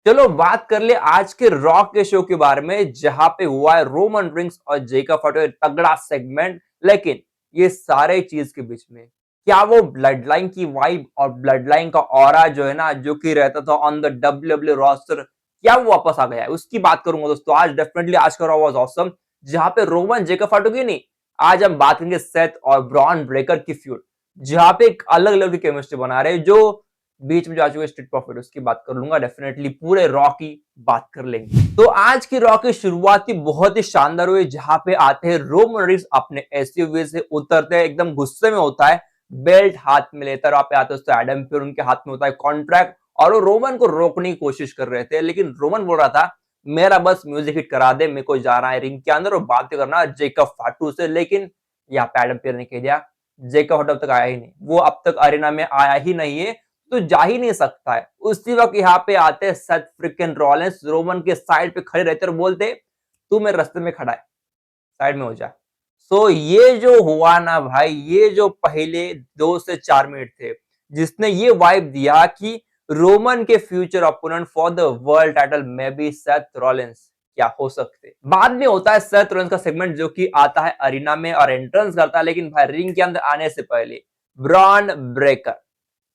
चलो बात कर ले आज के रॉ के शो के बारे में, जहां पे हुआ है रोमन रिंग्स और जेका फटो तगड़ा सेगमेंट। लेकिन ये सारे चीज के बीच में क्या वो ब्लड लाइन की वाइब और ब्लड लाइन का ऑरा जो है ना, जो कि रहता था ऑन द डब्ल्यूडब्ल्यू रोस्टर, क्या वो वापस आ गया है? उसकी बात करूंगा दोस्तों आज। डेफिनेटली आज का रॉ वाज ऑसम, जहां पे रोमन जेका फटो की नहीं, आज हम बात करेंगे सेथ और ब्रॉन ब्रेकर की फ्यूड, जहां पे एक अलग लेवल की केमिस्ट्री बना रहे हैं। जो बीच में जो आ चुके स्ट्रीट प्रॉफिट, उसकी बात कर लूंगा। डेफिनेटली पूरे रॉ की बात कर लेंगे। तो आज की रॉ की शुरुआत ही बहुत ही शानदार हुई, जहां पे आते हैं रोमन रिंग्स अपने एसयूवी से उतरते हैं, एकदम गुस्से में होता है, बेल्ट हाथ में लेकर वहां पे आते हैं। तो एडम फिर उनके हाथ में होता है कॉन्ट्रैक्ट, और वो रोमन को रोकने की कोशिश कर रहे थे, लेकिन रोमन बोल रहा था मेरा बस म्यूजिक हिट करा दे, मेरे को जाना है रिंग के अंदर और बात करना जेकब फाटू से। लेकिन यहाँ पे एडम फिर ने कह दिया जेकब फाटू अब तक आया ही नहीं, वो अब तक अरेना में आया ही नहीं है, तो जा ही नहीं सकता है। उसी वक्त यहाँ पे आते हैं सेथ फ्रिकन रॉलिंस, रोमन के साइड पे खड़े रहते और बोलते तू मेरे रास्ते में खड़ा है, साइड में हो जा। सो ये जो हुआ ना भाई, ये जो पहले 2 से 4 मिनट थे, जिसने ये वाइब दिया कि रोमन के future opponent for the world title में भी सेथ रॉलिंस क्या हो सकते। बाद में होता है सेथ रॉलिंस का सेगमेंट, जो कि आता है अरीना में और एंट्रेंस करता है, लेकिन भाई रिंग के अंदर आने से पहले ब्रॉन ब्रेकर,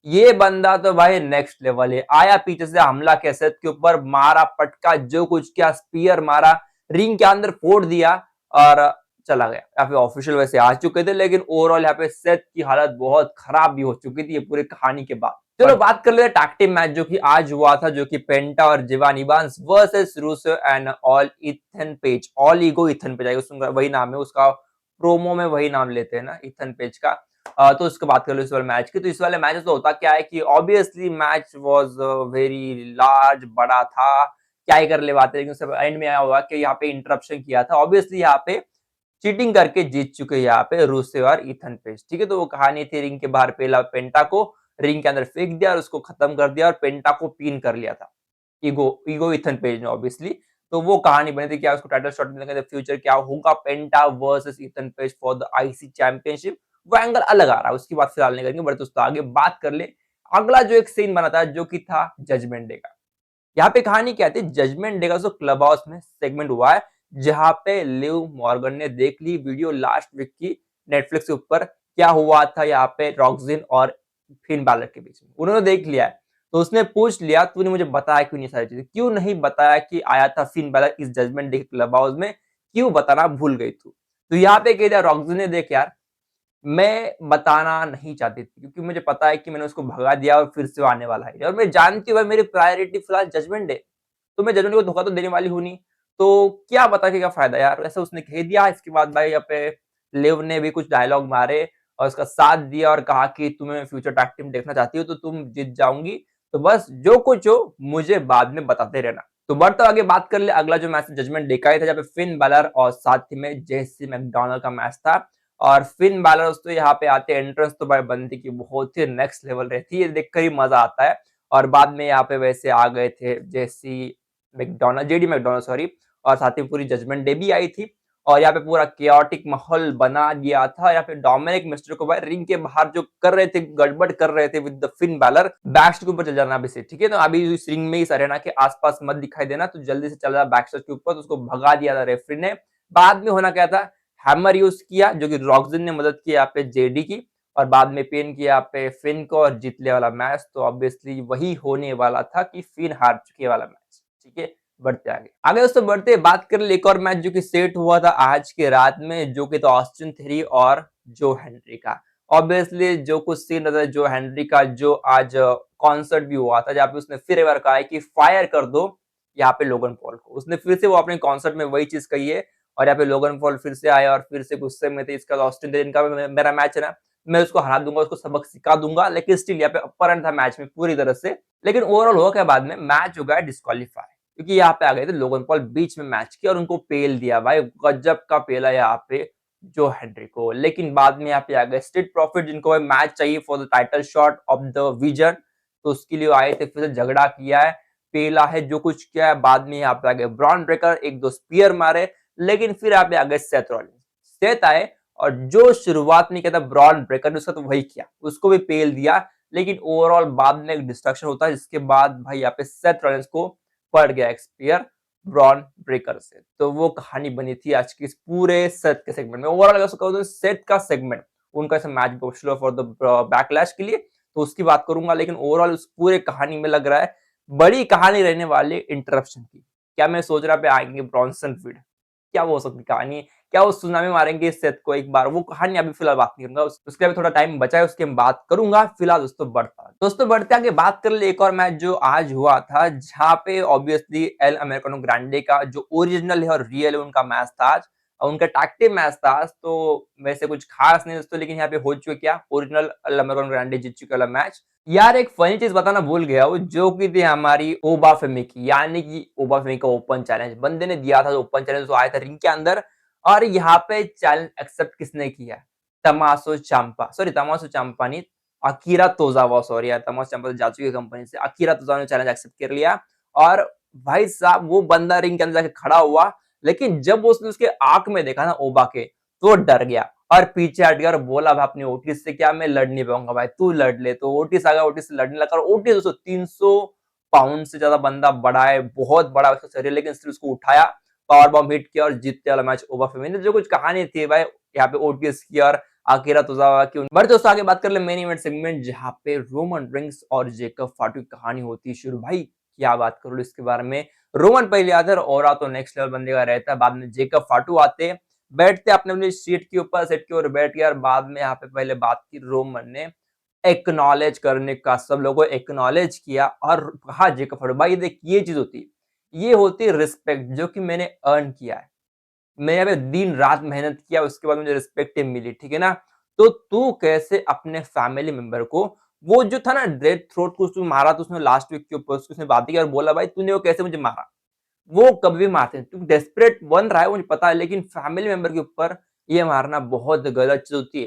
ये बंदा तो भाई नेक्स्ट लेवल है। आया पीछे से हमला किया सेथ के ऊपर, मारा पटका, जो कुछ किया, स्पीयर मारा, रिंग के अंदर फोड़ दिया और चला गया। यहाँ पे ऑफिशियल वैसे आ चुके थे, लेकिन ओवरऑल यहाँ पे सेथ की हालत बहुत खराब भी हो चुकी थी ये पूरी कहानी के बाद। चलो बात कर लेते हैं टैग टीम मैच जो कि आज हुआ था, जो कि पेंटा और जिवान इवांस वर्सेस रूसो and all Ethan Page, all ego Ethan Page, उसका वही नाम है, उसका प्रोमो में वही नाम लेते हैं ना इथन पेज का। तो उसके बात कर लो इस वाले मैच की। तो इस वाले मैच तो होता क्या है कि obviously match was very large, बड़ा था, क्या ही कर ले बात है, लेकिन सब एंड में आया हुआ कि यहाँ पे इंटरप्शन किया था। ऑब्वियसली यहाँ पे चीटिंग करके जीत चुके यहाँ पे रूसेव और इथन पेज, ठीक है। तो वो कहानी थी, रिंग के बाहर पहला पेंटा को रिंग के अंदर फेंक दिया और उसको खत्म कर दिया और पेंटा को पिन कर लिया था ईगो ईगो इथन पेज ने ऑब्वियसली। तो वो कहानी बनी थी, क्या उसको टाइटल शॉट मिलेगा, फ्यूचर क्या होगा Penta versus Ethan Page for the IC championship, वो एंगल अलग आ रहा है, उसकी बात फिलहाल नहीं करेंगे। बट दोस्तों आगे बात कर ले अगला जो एक सीन बना था, जो कि था जजमेंट डे का। यहाँ पे कहानी क्या थी, जजमेंट डे का जो क्लब हाउस में सेगमेंट हुआ है, जहां पे लिव मॉर्गन ने देख ली वीडियो लास्ट वीक की नेटफ्लिक्स के ऊपर, क्या हुआ था यहाँ पे रॉक्सिन और फिन बैलर के बीच में, उन्होंने देख लिया है। तो उसने पूछ लिया तूने मुझे बताया क्यों नहीं, सारी चीजें क्यों नहीं बताया कि आया था फिन बैलर इस जजमेंट डे क्लब हाउस में, क्यों बताना भूल गई तू? तो यहाँ पे कह दिया रॉक्सिन ने, देख यार मैं बताना नहीं चाहती थी, क्योंकि मुझे पता है कि मैंने उसको भगा दिया और फिर से वो आने वाला है, और मैं जानती हूँ भाई मेरी प्रायोरिटी फिलहाल जजमेंट है, तो मैं जजमेंट को धोखा तो देने वाली हूँ नहीं, तो क्या बता के क्या फायदा यार, ऐसा उसने कह दिया। इसके बाद भाई यहाँ पे लिव ने भी कुछ डायलॉग मारे और उसका साथ दिया और कहा कि तुम्हें फ्यूचर टैग टीम देखना चाहती हो तो तुम जीत जाऊंगी, तो बस जो कुछ हो मुझे बाद में बताते रहना। तो बढ़ता आगे बात कर ले, अगला जो मैच जजमेंट देखा ही था, जहाँ पे फिन बैलर और साथ ही में जेसी मैकडोनाल्ड का मैच था। और फिन बैलर तो यहाँ पे आते एंट्रेंस तो भाई बंदी की बहुत ही नेक्स्ट लेवल रहती है, देखकर ही मजा आता है। और बाद में यहाँ पे वैसे आ गए थे जेसी मैकडोनाल्ड, जेडी मैकडोनाल्ड सॉरी, और साथ ही पूरी जजमेंट डे भी आई थी। और यहाँ पे पूरा केओटिक माहौल बना दिया था। यहाँ पे डोमिनिक मिस्टर को भाई रिंग के बाहर जो कर रहे थे, गड़बड़ कर रहे थे with the Finn Balor, back के ऊपर चल जाना अभी से, ठीक है। तो अभी इस रिंग में इस अरेना के आसपास मत दिखाई देना, तो जल्दी से चल रहा बैक के ऊपर, तो उसको भगा दिया था रेफरी ने। बाद में होना क्या था, हैमर यूज किया, जो कि रॉक्सिन ने मदद की यहाँ पे जेडी की, और बाद में पिन किया यहाँ पे फिन को और जीत लिया वाला मैच। तो ऑब्वियसली वही होने वाला था कि फिन हार चुके वाला मैच, ठीक है। बढ़ते आगे आगे दोस्तों, बढ़ते बात कर ले एक और मैच जो कि सेट हुआ था आज के रात में, जो कि तो ऑस्टिन थ्री और जो हेनरी का। ऑब्वियसली जो कुछ सीन था जो हेनरी का, जो आज कॉन्सर्ट भी हुआ था, जहाँ पे उसने फिर एक बार कहा है कि फायर कर दो यहाँ पे लोगन पॉल को, उसने फिर से वो अपने कॉन्सर्ट में वही चीज कही है। और यहाँ पे लोगन पॉल फिर से आया और फिर से गुस्से में थे, इसका ऑस्टिन थे, इनका मेरा मैच है ना, मैं उसको हरा दूंगा, उसको सबक सिखा दूंगा। लेकिन स्टिल यहाँ पे अपर एंड था मैच में पूरी तरह से। लेकिन ओवरऑल हुआ क्या, बाद में मैच हो गया डिस्कालीफाई, क्योंकि यहाँ पे आ गए थे लोगन पॉल बीच में मैच किया और उनको पेल दिया भाई, गजब का पेला यहाँ पे जो हेनरी को। लेकिन बाद में यहाँ पे आ गए स्ट्रीट प्रॉफिट, जिनको मैच चाहिए for the title shot of the vision, तो उसके लिए आए थे, फिर से झगड़ा किया है, पेला है, जो कुछ किया है। बाद में यहाँ पे आ गए ब्रॉन ब्रेकर, एक दो स्पीयर मारे, लेकिन फिर यहाँ पे आ गए सेथ रॉलिंस। सेथ आए और जो शुरुआत में किया था ब्रॉन ब्रेकर ने, उसका तो वही किया, उसको भी पेल दिया। लेकिन ओवरऑल बाद में एक डिस्ट्रक्शन होता है, जिसके बाद भाई यहाँ पे सेथ रॉलिंस को पड़ गया एक स्पीयर ब्रॉन ब्रेकर से। तो वो कहानी बनी थी आज की इस पूरे सेथ के सेगमेंट में। ओवरऑल अगर कहूँ तो सेथ का सेगमेंट उनका ऐसा match poster for the backlash के लिए तो उसकी बात करूंगा, लेकिन ओवरऑल उस पूरे कहानी में लग रहा है बड़ी कहानी रहने वाली इंटरप्शन की। क्या मैं सोच रहा पे आएंगे ब्रॉन्सन फीड, क्या वो हो सकती कहानी, क्या वो सुनामी मारेंगे सेथ को एक बार, वो कहानी अभी फिलहाल बात नहीं करूंगा, उसके अभी थोड़ा टाइम बचा है उसकी हम बात करूंगा। फिलहाल दोस्तों बढ़ते आगे बात कर ले एक और मैच जो आज हुआ था, जहां पे ऑब्वियसली एल अमेरिकानो ग्रांडे का जो ओरिजिनल है और रियल है उनका मैच था आज, और उनका टैग टीम मैच था आज। तो वैसे कुछ खास नहीं दोस्तों, लेकिन यहाँ पे हो चुका क्या, ओरिजिनल एल अमेरिकानो ग्रांडे जीत चुके वाला मैच। यार एक फनी चीज बताना भूल गया हूँ, जो कि थी हमारी ओबा फेमी की, यानी कि ओबा फेमी का ओपन चैलेंज बंदे ने दिया था। ओपन चैलेंज तो आया था रिंग के अंदर, और यहाँ पे चैलेंज एक्सेप्ट किसने किया, तमासो चांपा, सॉरी तमासो चांपा नहीं, अकीरा तोजावा, सॉरी यार तमासो चांपा तो जा चुकी है कंपनी से, अकीरा तोजावा ने चैलेंज एक्सेप्ट कर लिया। और भाई साहब वो बंदा रिंग के अंदर जाके खड़ा हुआ, लेकिन जब उसने उसके आंख में देखा ना ओबा के, तो डर गया और पीछे हट गया और बोला भाई अपनी ओटिस से, क्या मैं लड़ नहीं पाऊंगा भाई, तू लड़ ले। तो ओटिस आ गया, ओटिस से लड़ने लगा, और ओटिस दोस्तों 300 पाउंड से ज्यादा बंदा बड़ा है, बहुत बड़ा उसका शरीर, लेकिन स्टिल उसको उठाया, पावर बॉम्ब हिट किया और जीतने वाला मैच ओबा फेमी ने। जो कुछ कहानी थी भाई यहाँ पे ओटीएस की और आकिरा तोजावा की। बट दोस्तों आगे बात कर ले मेन इवेंट सेगमेंट, जहां पे रोमन रिंग्स और जेकब फाटू की कहानी होती शुरू। भाई क्या बात करूं इसके बारे में, रोमन पहले आते और तो नेक्स्ट लेवल बंदे का रहता है, बाद में जेकब फाटू आते, बैठते अपने अपनी सीट के ऊपर, सेट के ऊपर बैठ गया, और बाद में यहाँ पे पहले बात की रोमन ने एक्नॉलेज करने का, सब लोगों को एक्नॉलेज किया और कहा जेकब फाटू भाई देख ये चीज होती है, ये होती है रिस्पेक्ट जो कि मैंने अर्न किया है, मैं यहाँ पे दिन रात मेहनत किया, उसके बाद मुझे रिस्पेक्ट मिली, ठीक है ना। तो तू कैसे अपने फैमिली मेंबर को, वो जो था ना डेथ थ्रोट को उसने मारा, तो उसने लास्ट वीक के ऊपर उसने बात की और बोला भाई तूने वो कैसे मुझे मारा, वो कभी भी मारते हैं, तू डेस्परेट बन रहा है मुझे पता है, लेकिन फैमिली मेंबर के ऊपर ये मारना बहुत गलत चीज होती है।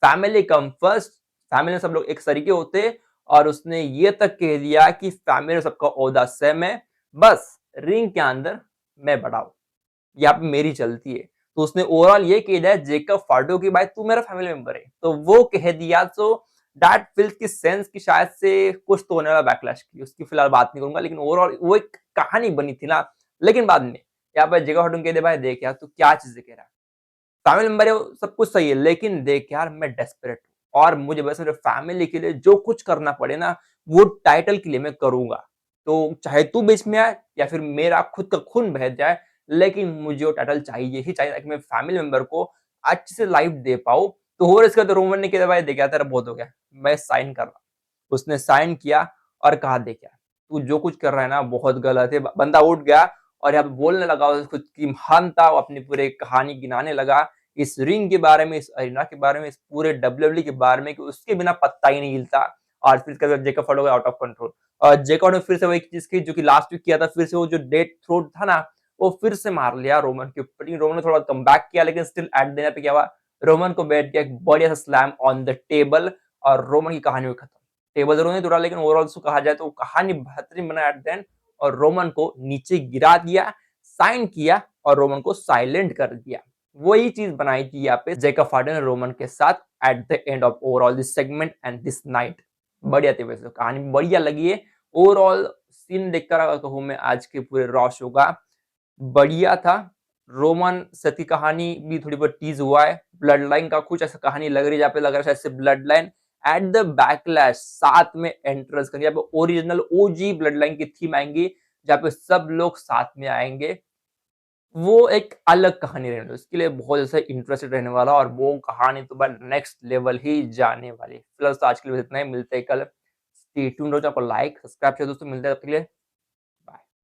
फैमिली कम फर्स्ट, फैमिली में सब लोग एक तरीके होते हैं, और उसने ये तक कह दिया कि फैमिली में सबका ओहदा सेम है, बस रिंग के अंदर मैं बड़ा हूं, यहाँ पे मेरी चलती है। तो उसने ओवरऑल ये कह दिया जेकब फाटो की भाई तू मेरा फैमिली मेंबर है, तो वो कह दिया। सो दैट फील्स की सेंस की शायद से कुछ तो होने वाला बैकलैश की, उसकी फिलहाल बात नहीं करूंगा, लेकिन ओवरऑल वो एक कहानी बनी थी ना। लेकिन बाद में यहाँ पर जेकब फाटो कह दे भाई देख यार तू क्या चीजें कह रहा है, फैमिली मेंबर है सब कुछ सही है, लेकिन देख यार मैं डेस्परेट हूँ और मुझे बस मेरे फैमिली के लिए जो कुछ करना पड़े ना, वो टाइटल के लिए मैं करूंगा। तो चाहे तू बीच में आए या फिर मेरा खुद का खून बह जाए, लेकिन मुझे वो टाइटल चाहिए ही चाहिए, ताकि मैं फैमिली मेंबर को अच्छे से लाइफ दे पाऊं। तो और इसका तो रोमन ने कहा भाई देख यार तेरा बहुत हो गया, मैं साइन कर रहा। उसने साइन किया और कहा देख यार तू जो कुछ कर रहा है ना बहुत गलत है। बंदा उठ गया और यहाँ पे बोलने लगा, खुद की महानता अपनी पूरी कहानी गिनाने लगा, इस रिंग के बारे में, इस अरीना के बारे में, इस पूरे डब्ल्यूडब्ल्यू के बारे में, कि उसके बिना पत्ता ही नहीं हिलता। और फिर इसके बाद जेकब फट हो गया आउट ऑफ कंट्रोल, और जेकब ने फिर से वही चीज की जो कि लास्ट वीक किया था, फिर से वो जो डेथ थ्रोट था ना, वो फिर से मार लिया रोमन के ऊपर। रोमन ने थोड़ा कम बैक किया, लेकिन स्टिल एट देने पे क्या हुआ, रोमन को बैठ गया एक बढ़िया सा स्लैम ऑन द टेबल, और रोमन की कहानी हुई खत्म। टेबल जरूर नहीं तोड़ा, लेकिन ओवरऑल उसको कहा जाए तो कहानी बेहतरीन बना एट द एंड, और रोमन को नीचे गिरा दिया, साइन किया और रोमन को साइलेंट कर दिया। वही चीज बनाई थी यहाँ पे जेकब फार्डन और रोमन के साथ at the end of overall this segment and this night. बढ़िया थी वैसे, कहानी बढ़िया लगी है। ओवरऑल सीन देखकर अगर कहूँ मैं आज के पूरे रॉ शो का, बढ़िया था। रोमन सेथ की कहानी भी थोड़ी बहुत टीज हुआ है, ब्लड लाइन का कुछ ऐसा कहानी लग रही है जहाँ पे लग रहा है शायद से blood line at the backlash साथ में एंट्रेंस करेंगे, यहाँ पे ओरिजिनल ओजी ब्लड लाइन की थीम आएंगी, जहाँ पे सब लोग साथ में आएंगे। वो एक अलग कहानी रहने वाली, उसके लिए बहुत ऐसा इंटरेस्टेड रहने वाला, और वो कहानी तो बस नेक्स्ट लेवल ही जाने वाली। फिलहाल तो आज के लिए बस इतना ही, मिलते हैं कल। स्टे ट्यून्ड रहो, आपको लाइक सब्सक्राइब शेयर दोस्तों, मिलते हैं तब तक के लिए।